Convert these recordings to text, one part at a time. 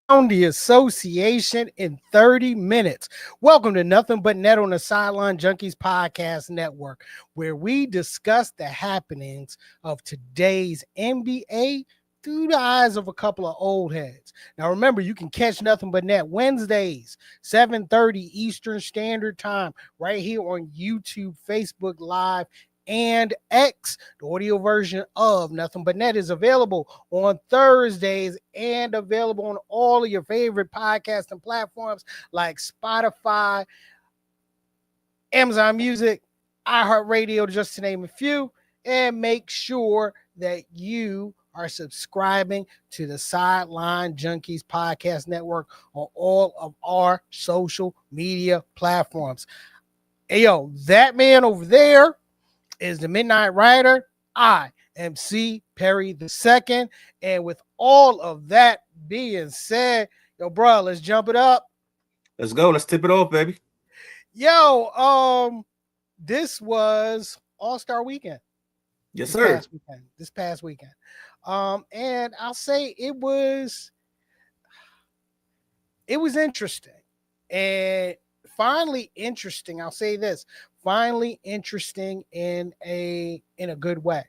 the association in 30 minutes. Welcome to Nothing But Net on the Sideline Junkies Podcast Network, where we discuss the happenings of today's NBA through the eyes of a couple of old heads. Now, remember, you can catch Nothing But Net Wednesdays, 7:30 Eastern Standard Time, right here on YouTube, Facebook Live, and X. The audio version of Nothing But Net is available on Thursdays and available on all of your favorite podcasting platforms like Spotify, Amazon Music, iHeartRadio, just to name a few. And make sure that you are subscribing to the Sideline Junkies Podcast Network on all of our social media platforms. Hey, yo, that man over there is the Midnight Rider. I am C. Perry II. And with all of that being said, yo, bro, let's jump it up. Let's go. Let's tip it off, baby. Yo, this was All-Star Weekend. Yes, sir. This past weekend. And I'll say it was interesting. And finally interesting. I'll say this. Finally interesting in a good way.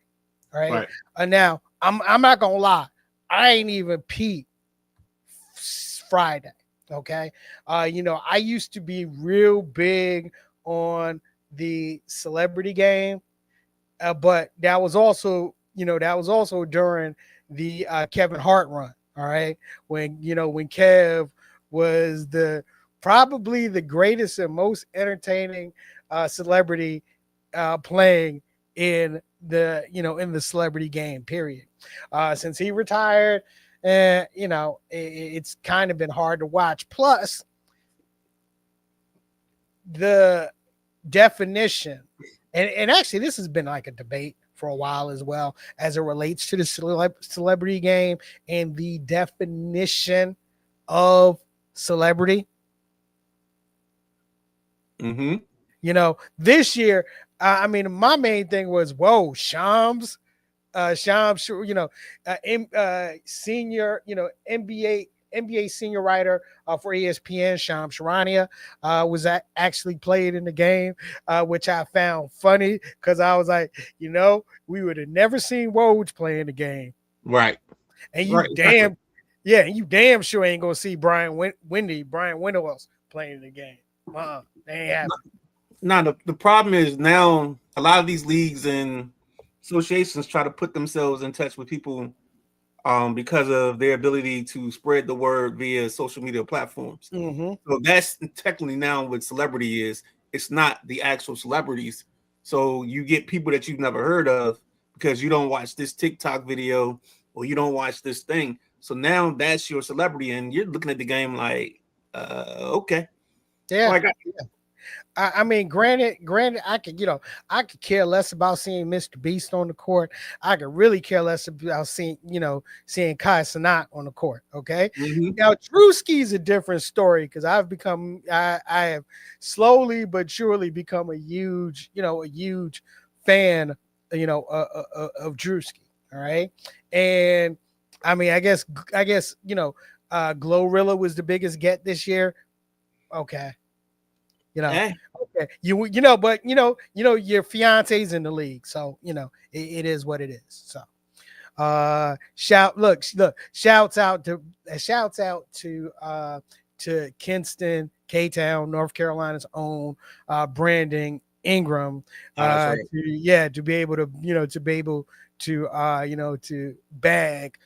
All right. Now I'm not gonna lie, I ain't even peep Friday. Okay. I used to be real big on the celebrity game, but that was also during the Kevin Hart run. All right. When Kev was probably the greatest and most entertaining celebrity playing in the celebrity game, period. Since he retired, it's kind of been hard to watch. Plus, the definition, and actually this has been like a debate for a while as well, as it relates to the celebrity game and the definition of celebrity. Mm-hmm. This year, my main thing was, whoa, Shams, senior, NBA senior writer for ESPN, Shams Charania, was actually played in the game, which I found funny because I was like, we would have never seen Woj play in the game, right? And you damn sure ain't gonna see Brian Windowells playing in the game. They ain't happening. Now the problem is now a lot of these leagues and associations try to put themselves in touch with people because of their ability to spread the word via social media platforms. Mm-hmm. So that's technically now what celebrity is. It's not the actual celebrities. So you get people that you've never heard of because you don't watch this TikTok video or you don't watch this thing. So now that's your celebrity, and you're looking at the game like, okay. Yeah. Granted, I could care less about seeing Mr. Beast on the court. I could really care less about seeing Kai Cenat on the court. Okay. Mm-hmm. Now, Drewski is a different story because I have slowly but surely become a huge fan, of Drewski. All right. And I guess Glorilla was the biggest get this year. Okay. Okay, but your fiance's in the league, so it is what it is. So, shouts out to Kinston, K-Town, North Carolina's own Brandon Ingram, right. to be able to bag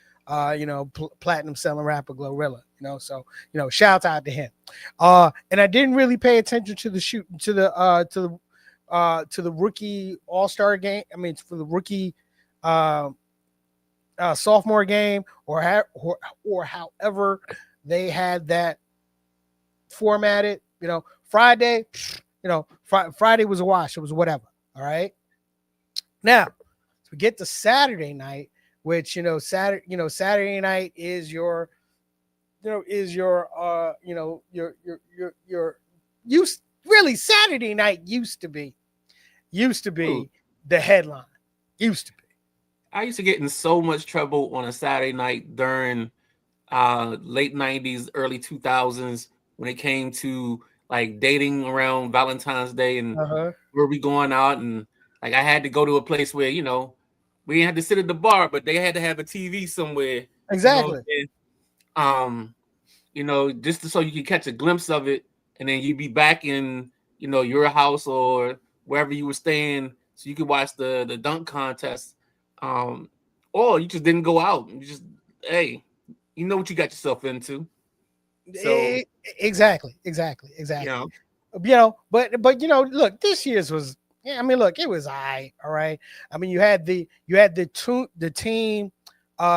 platinum selling rapper Glorilla. So shouts out to him. And I didn't really pay attention to the rookie All-Star game. For the rookie sophomore game, or however they had that formatted. Friday, Friday was a wash. It was whatever. All right. Now, so we get to Saturday night, which Saturday night is your Saturday night used to be the headline. Used to be. I used to get in so much trouble on a Saturday night during late 90s, early 2000s, when it came to like dating around Valentine's Day and Uh-huh. where we going out. And like I had to go to a place where, we had to sit at the bar, but they had to have a TV somewhere, you know, Exactly. and, um, so you can catch a glimpse of it, and then you be back in, your house or wherever you were staying, so you could watch the dunk contest. Um, or you just didn't go out. You just, hey, you know what you got yourself into. So, E- exactly. Exactly. you Exactly. know, But look, this year's was, yeah, I mean, look, it was all right. I mean, you had the team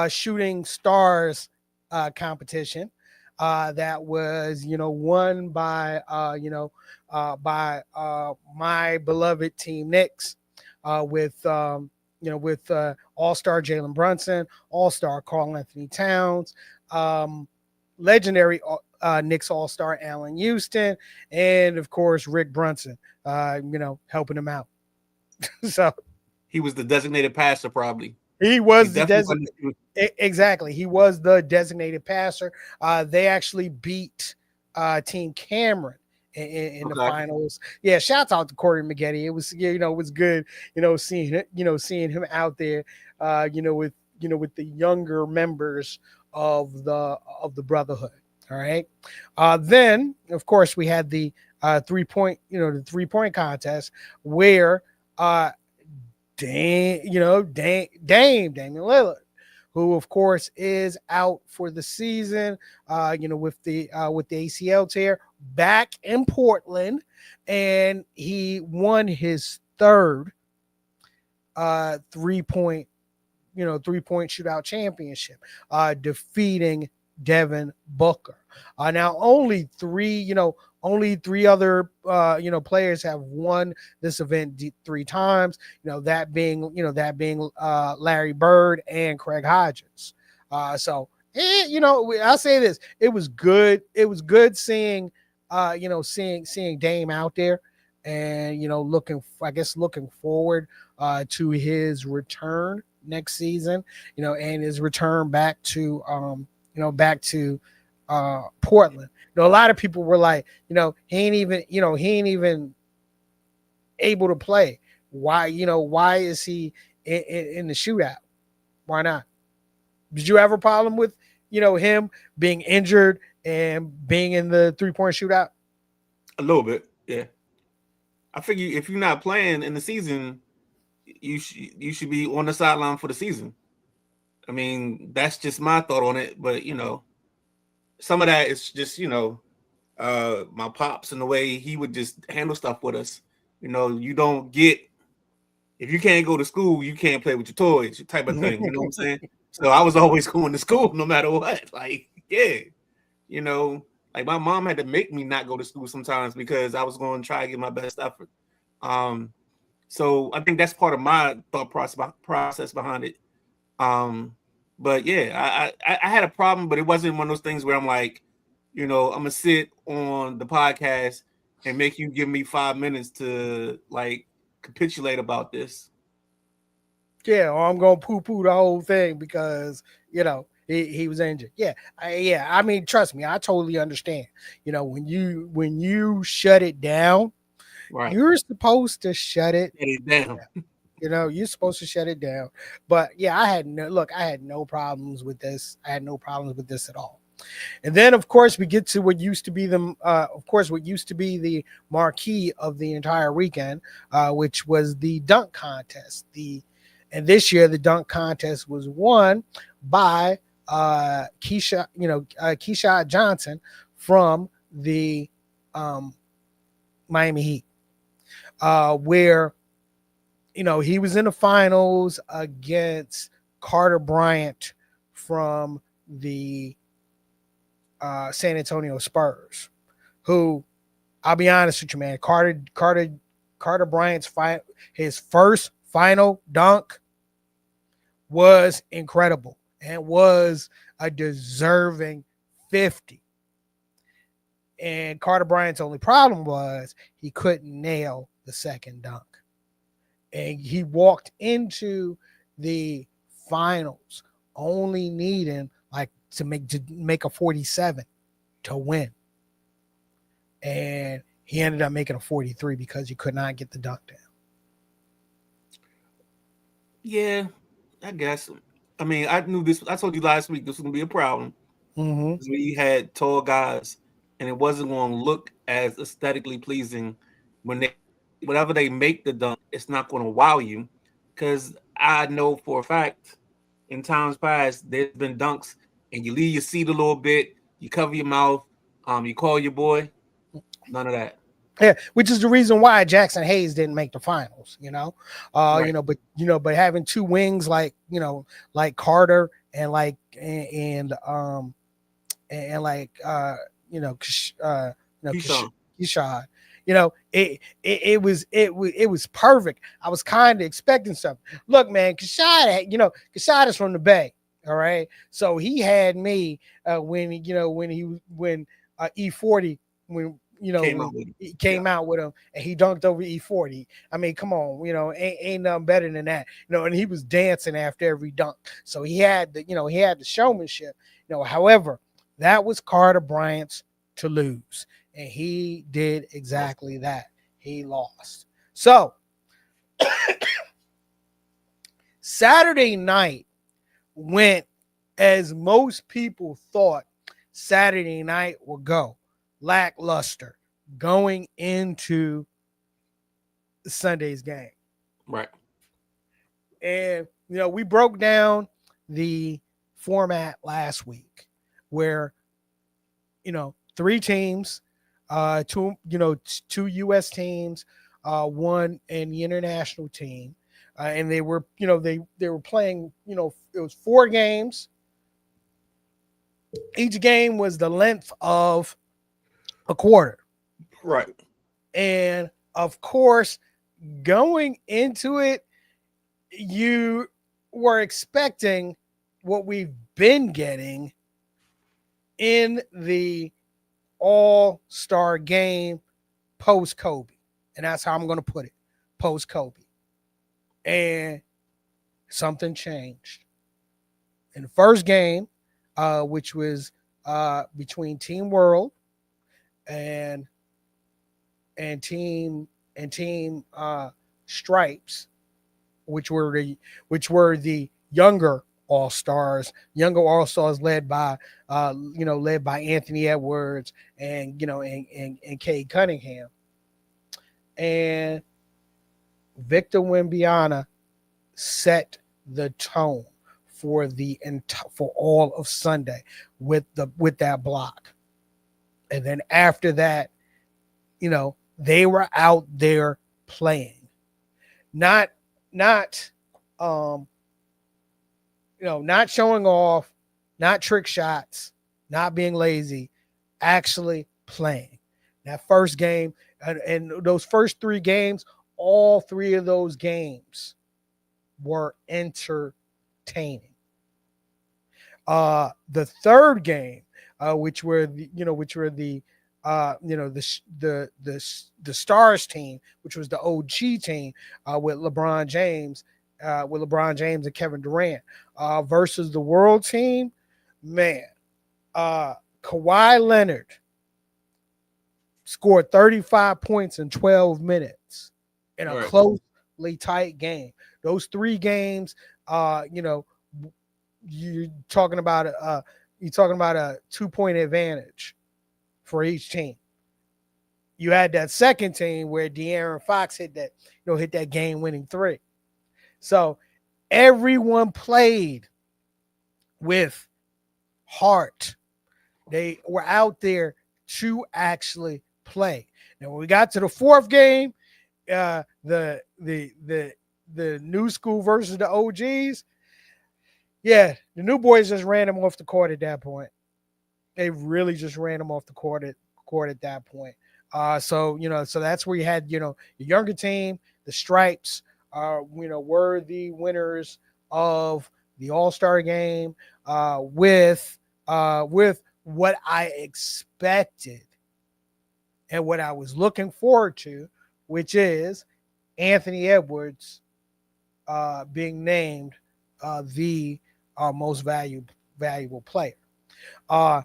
shooting stars competition that was, won by my beloved team Knicks with all-star Jalen Brunson, all-star Carl Anthony Towns, um, legendary Knicks all-star Allen Houston, and of course Rick Brunson, helping him out. So he was the designated passer, probably. he He was the definitely wasn't. exactly. He was the designated passer. They actually beat Team Cameron in the Okay. finals. Yeah, shouts out to Corey Maggette. It was it was good, seeing him out there, with the younger members of the Brotherhood. All right. Then of course we had the 3 point, the 3 point contest where Damian Lillard, who of course is out for the season, with the ACL tear, back in Portland, and he won his third 3 point 3 point shootout championship, defeating Devin Booker. Now only three other players have won this event 3 times. That being Larry Bird and Craig Hodges. I'll say this: it was good. It was good seeing Dame out there, and looking forward to his return next season, and his return back to Portland. A lot of people were like, he ain't even able to play. Why is he in the shootout? Why not? Did you have a problem with, him being injured and being in the 3 point shootout? A little bit, yeah. I figure if you're not playing in the season, you should be on the sideline for the season. I mean, that's just my thought on it. But some of that is just my pops and the way he would just handle stuff with us. You don't get, if you can't go to school, you can't play with your toys, type of thing. You know what I'm saying? So I was always going to school no matter what. Like, yeah, you know, like my mom had to make me not go to school sometimes because I was going to try to get my best effort. Um, so I think that's part of my thought process behind it. Um, but yeah, I had a problem, but it wasn't one of those things where I'm like, I'm gonna sit on the podcast and make you give me 5 minutes to like capitulate about this. Yeah, or I'm gonna poo poo the whole thing because he was injured. Yeah. I mean, trust me, I totally understand. When you shut it down, Right. you're supposed to shut it. Get it down. You're supposed to shut it down. But yeah, I had no problems with this. I had no problems with this at all. And then, of course, we get to what used to be the marquee of the entire weekend, which was the dunk contest. And this year the dunk contest was won by Keyshawn Johnson from the um, Miami Heat, where he was in the finals against Carter Bryant from the San Antonio Spurs, who, I'll be honest with you, man, Carter Bryant's his first final dunk was incredible and was a deserving 50. And Carter Bryant's only problem was he couldn't nail the second dunk. And he walked into the finals only needing like to make a 47 to win, and he ended up making a 43 because he could not get the dunk down. Yeah, I guess. I mean, I knew this. I told you last week this was gonna be a problem. Mm-hmm. Because we had tall guys, and it wasn't going to look as aesthetically pleasing when they whatever they make the dunk. It's not going to wow you, because I know for a fact in times past there's been dunks, and you leave your seat a little bit, you cover your mouth, you call your boy. None of that. Yeah, which is the reason why Jackson Hayes didn't make the finals, Right. but having two wings like like Carter and like Keyshawn. Kishad, it was perfect. I was kind of expecting something. Look, man, Kishad is from the Bay, all right. So he had me when E40 Came when out with it. he Yeah. came out with him and he dunked over E40. I mean, come on, ain't nothing better than that. And he was dancing after every dunk. So he had the showmanship. However, that was Carter Bryant's to lose. And he did exactly that. He lost. So Saturday night went as most people thought Saturday night would go, lackluster going into Sunday's game. Right. And we broke down the format last week where three teams, two US teams, one and the international team. And they were playing, it was 4 games. Each game was the length of a quarter. Right. And of course, going into it, you were expecting what we've been getting in the All-Star game post Kobe. And that's how I'm going to put it, post Kobe. And something changed. In the first game, which was between Team World and team Stripes, which were the younger all stars led by Anthony Edwards and Cade Cunningham, and Victor Wembanyama set the tone for for all of Sunday with that block. And then after that, they were out there playing, not not showing off, not trick shots, not being lazy, actually playing. That first game and those first 3 games, all 3 of those games were entertaining. The third game, which were the Stars team, which was the OG team with LeBron James and Kevin Durant, versus the World team, man. Kawhi Leonard scored 35 points in 12 minutes in a Right. closely tight game. Those 3 games, you're talking about a 2-point advantage for each team. You had that second team where De'Aaron Fox hit that game-winning 3. So everyone played with heart. They were out there to actually play. Now, when we got to the 4th game, the new school versus the OGs, yeah, the new boys just ran them off the court at that point. They really just ran them off the court at that point. So that's where you had the younger team, the Stripes, were the winners of the All-Star game with what I expected and what I was looking forward to, which is Anthony Edwards being named the most valuable player. Uh,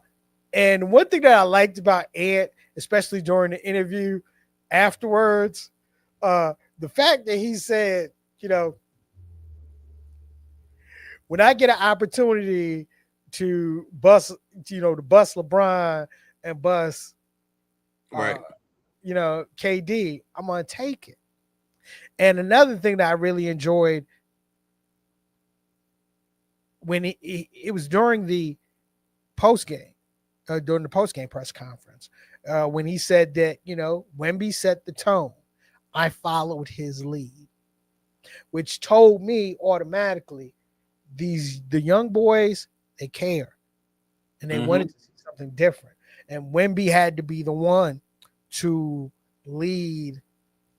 and one thing that I liked about Ant, especially during the interview afterwards, the fact that he said, you know, when I get an opportunity to bust, to bust LeBron and bust, uh, Right. KD, I'm gonna take it. And another thing that I really enjoyed when it was post game, during the post game press conference, when he said that Wemby set the tone, I followed his lead, which told me automatically the young boys, they care and they Mm-hmm. wanted to see something different, and Wemby had to be the one to lead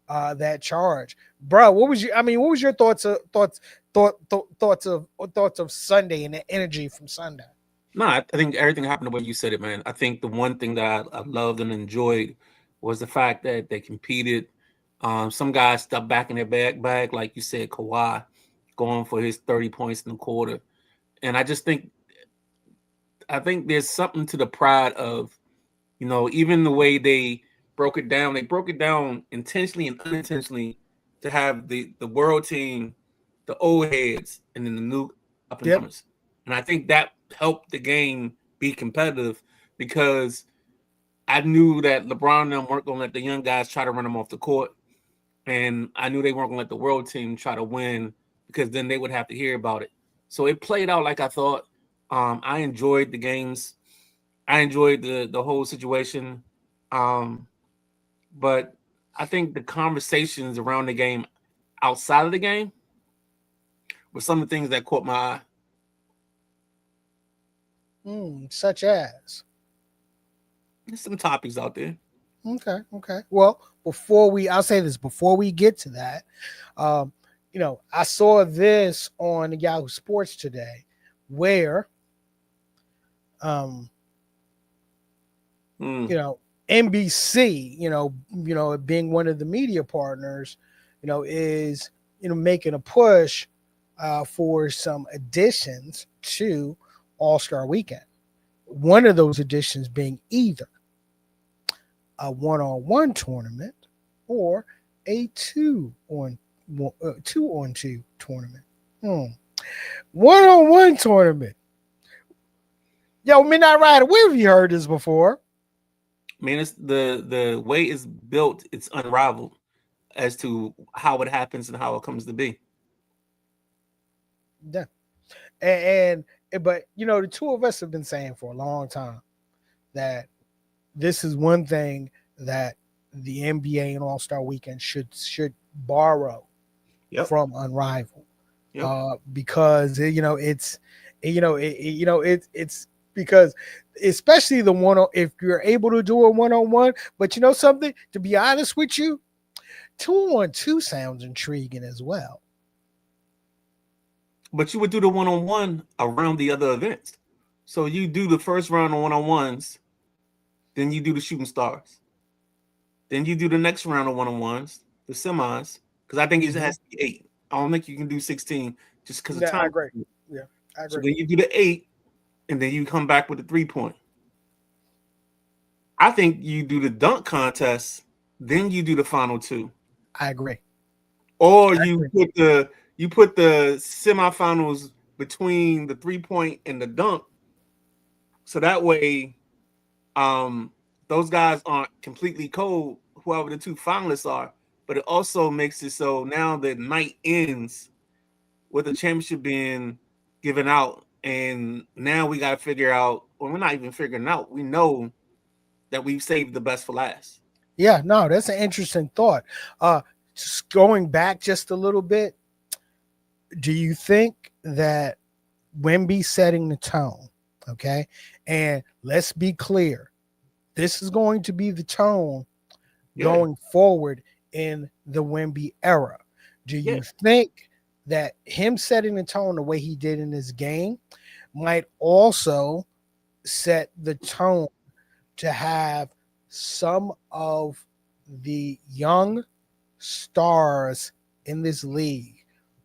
that charge, bro. What was your thoughts of Sunday and the energy from Sunday? No, I think everything happened the way you said it, man. I think the one thing that I loved and enjoyed was the fact that they competed. Some guys stepped back in their bag, like you said, Kawhi going for his 30 points in the quarter. And I think there's something to the pride of, even the way they broke it down intentionally and unintentionally to have the world team, the old heads, and then the new up and Yep. comers. And I think that helped the game be competitive because I knew that LeBron and them weren't going to let the young guys try to run them off the court. And I knew they weren't going to let the world team try to win because then they would have to hear about it. So it played out like I thought. I enjoyed the games. I enjoyed the whole situation. Um, but I think the conversations around the game outside of the game were some of the things that caught my eye. Such as. There's some topics out there. Okay. Well, I'll say this before we get to that. Um, I saw this on Yahoo Sports today, where um, Mm, you know, NBC, being one of the media partners, is making a push for some additions to All Star Weekend. One of those additions being either a one-on-one tournament or a two-on-two tournament. Hmm. One-on-one tournament. Yo, Midnight Rider, where have you heard this before? man, it's the way it's built. It's unrivaled as to how it happens and how it comes to be. Yeah. But the two of us have been saying for a long time that this is one thing that the NBA and All Star Weekend should borrow Yep. from Unrivaled, Yep. because it's because especially the one, if you're able to do a one-on-one, but something, to be honest with you, two-on-two sounds intriguing as well. But you would do the one on one around the other events. So you do the first round of one on ones, then you do the shooting stars. Then you do the next round of one on ones, the semis, because I think it Mm-hmm. has to be 8. I don't think you can do 16 just because of Yeah, I time. agree. Yeah, I So agree. then you do the 8, and then you come back with the 3 point. I think you do the dunk contest, then you do the final two, I agree. or I agree. you put the semifinals between the 3 point and the dunk, so that way, um, those guys aren't completely cold. Whoever the two finalists are, but it also makes it so now the night ends with the championship being given out, and now we got to figure out. Well, we're not even figuring out. We know that we've saved the best for last. Yeah, no, that's an interesting thought. Just going back just a little bit, do you think that Wemby setting the tone, okay, and let's be clear, this is going to be the tone Yeah, going forward in the Wemby era. Do yeah, you think that him setting the tone the way he did in this game might also set the tone to have some of the young stars in this league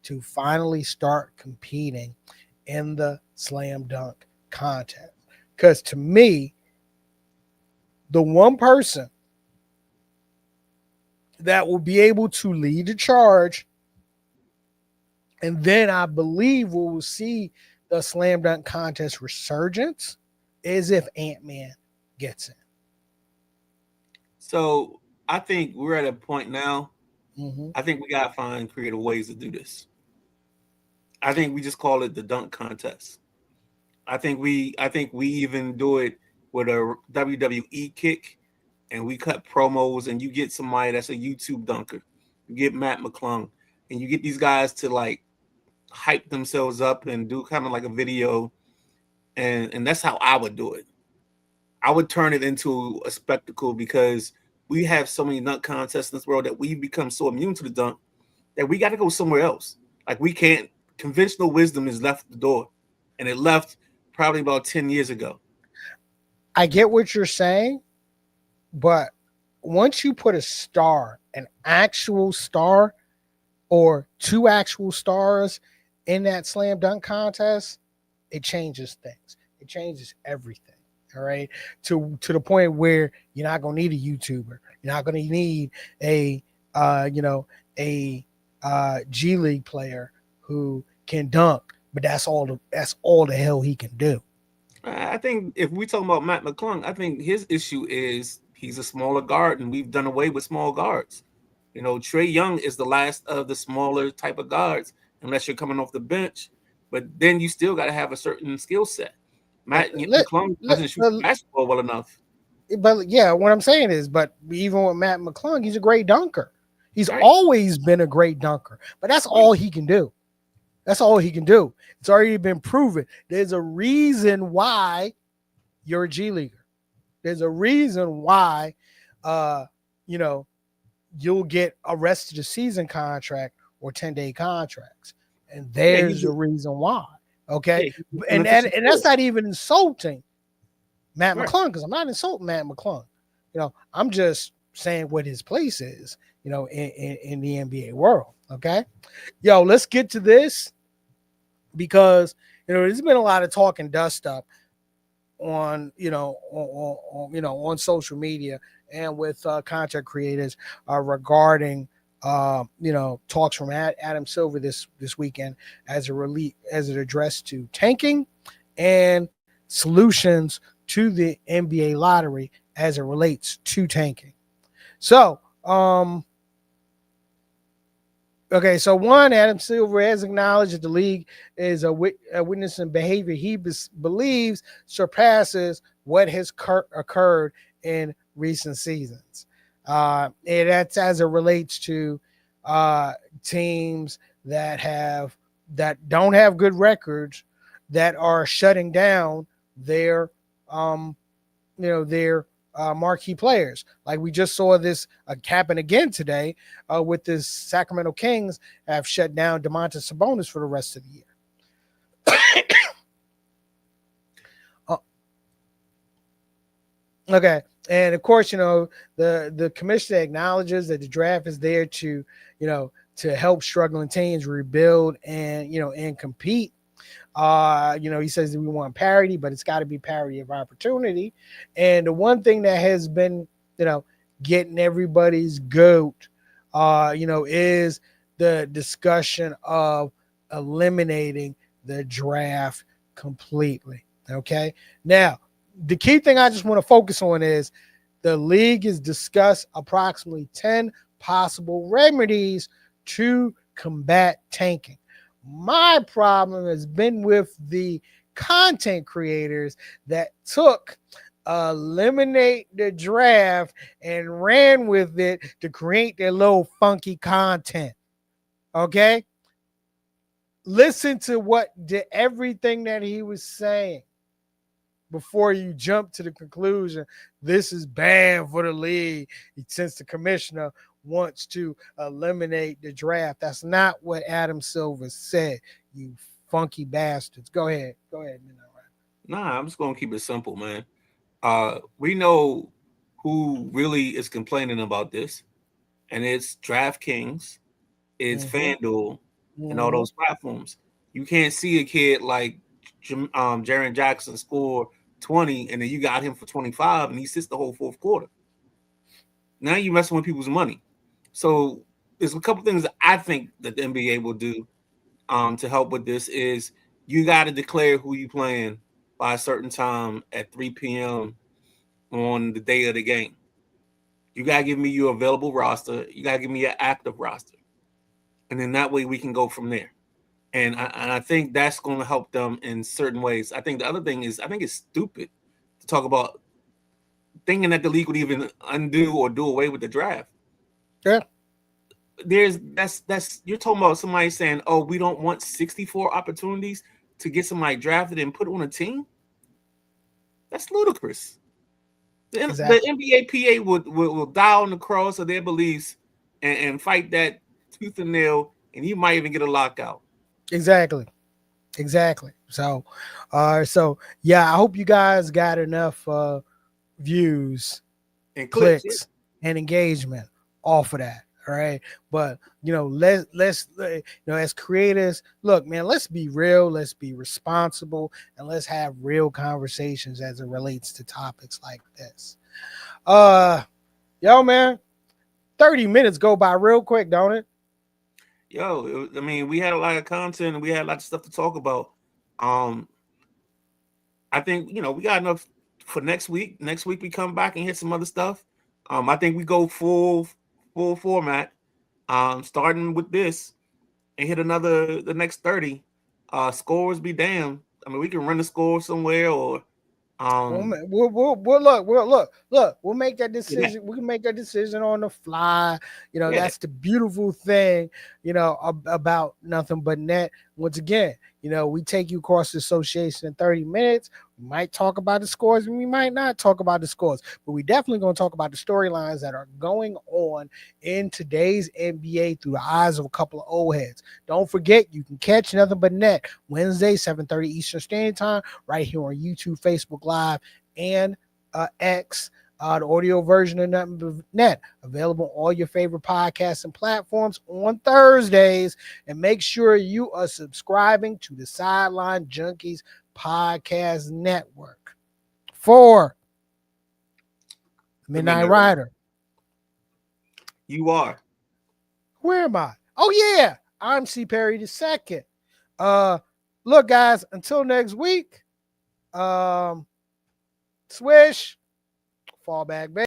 to finally start competing in the slam dunk contest? Because to me, the one person that will be able to lead the charge, and then I believe we will see the slam dunk contest resurgence, is if Ant-Man gets it. So I think we're at a point now. Mm-hmm. I think we gotta find creative ways to do this. I think we just call it the dunk contest. I think we even do it with a WWE kick, and we cut promos, and you get somebody that's a YouTube dunker. You get Matt McClung, and you get these guys to like hype themselves up and do kind of like a video, and that's how I would do it. I would turn it into a spectacle because we have so many dunk contests in this world that we become so immune to the dunk that we got to go somewhere else. Like we can't. Conventional wisdom has left the door, and it left probably about 10 years ago. I get what you're saying, but once you put a star, an actual star, or two actual stars in that slam dunk contest, it changes things. It changes everything. All right. To the point where you're not gonna need a YouTuber. You're not gonna need a you know, a G League player who can dunk, but that's all the hell he can do. I think if we talk about Matt McClung, I think his issue is he's a smaller guard, and we've done away with small guards. You know, Trey Young is the last of the smaller type of guards, unless you're coming off the bench. But then you still got to have a certain skill set. Matt Let, McClung let, doesn't shoot but, the basketball well enough, but yeah, what I'm saying is, but even with Matt McClung, he's a great dunker. He's right? always been a great dunker, but that's all he can do. That's all he can do. It's already been proven. There's a reason why you're a G leaguer. There's a reason why, uh, you know, you'll get a rest of the season contract or 10-day contracts, and Yeah, there's a reason why. Okay, yeah, he's an and efficient that's player. not even insulting Matt Right. McClung, because I'm not insulting Matt McClung. I'm just saying what his place is. In the NBA world. Okay, yo, let's get to this because there's been a lot of talk and dust up on on social media and with content creators regarding talks from Adam Silver this weekend as it addressed to tanking and solutions to the NBA lottery as it relates to tanking. So okay, so one, Adam Silver has acknowledged that the league is witnessing behavior he believes surpasses what has occurred in recent seasons. And that's as it relates to teams that don't have good records that are shutting down their um, their marquee players. Like we just saw this happen again today with the Sacramento Kings have shut down Domantas Sabonis for the rest of the year. uh, okay, and of course, the commissioner acknowledges that the draft is there to help struggling teams rebuild and compete. He says that we want parity, but it's got to be parity of opportunity. And the one thing that has been, getting everybody's goat, is the discussion of eliminating the draft completely. Okay. Now, the key thing I just want to focus on is the league has discussed approximately 10 possible remedies to combat tanking. My problem has been with the content creators that took eliminate the draft and ran with it to create their little funky content. Okay? Listen to everything that he was saying before you jump to the conclusion this is bad for the league since the commissioner wants to eliminate the draft. That's not what Adam Silver said, you funky bastards. Go ahead. Midnight Rider. Nah, I'm just gonna keep it simple, man. We know who really is complaining about this, and it's DraftKings, it's Mm-hmm. FanDuel, and all Mm-hmm. those platforms. You can't see a kid like Jaron Jackson score 20, and then you got him for 25, and he sits the whole fourth quarter. Now you're messing with people's money. So there's a couple things that I think that the NBA will do to help with this is you got to declare who you playing by a certain time at 3 p.m. on the day of the game. You got to give me your available roster. You got to give me your active roster. And then that way we can go from there. And I think that's going to help them in certain ways. I think the other thing is I think it's stupid to talk about thinking that the league would even undo or do away with the draft. Yeah. That's you're talking about somebody saying, "Oh, we don't want 64 opportunities to get somebody drafted and put on a team." That's ludicrous. The Exactly. NBA PA will die on the cross of their beliefs and fight that tooth and nail, and you might even get a lockout. Exactly. Exactly. So yeah, I hope you guys got enough views, And clicks, yeah. clicks, and engagement off of that. All right. But as creators, look, man, let's be real, let's be responsible, and let's have real conversations as it relates to topics like this. Uh yo, man, 30 minutes go by real quick, don't it? I mean, we had a lot of content and we had a lot of stuff to talk about. Um, I think we got enough for next week. Next week we come back and hit some other stuff. I think we go full format. Starting with this and hit another the next 30. Scores be damned. I mean, we can run the score somewhere or um We'll look. We'll make that yeah, decision. We can make that decision on the fly. yeah. That's the beautiful thing, about nothing but net. Once again, we take you across the association in 30 minutes. We might talk about the scores and we might not talk about the scores, but we definitely going to talk about the storylines that are going on in today's NBA through the eyes of a couple of old heads. Don't forget, you can catch nothing but net Wednesday, 7:30 Eastern Standard Time, right here on YouTube, Facebook Live, and X. The audio version of Nothing But Net available on all your favorite podcasts and platforms on Thursdays. And make sure you are subscribing to the Sideline Junkies Podcast Network. For The Midnight Midnight Rider. Rider. You are. Where am I? Oh yeah, I'm C Perry the second. Look, guys, until next week. Swish, fall back, baby.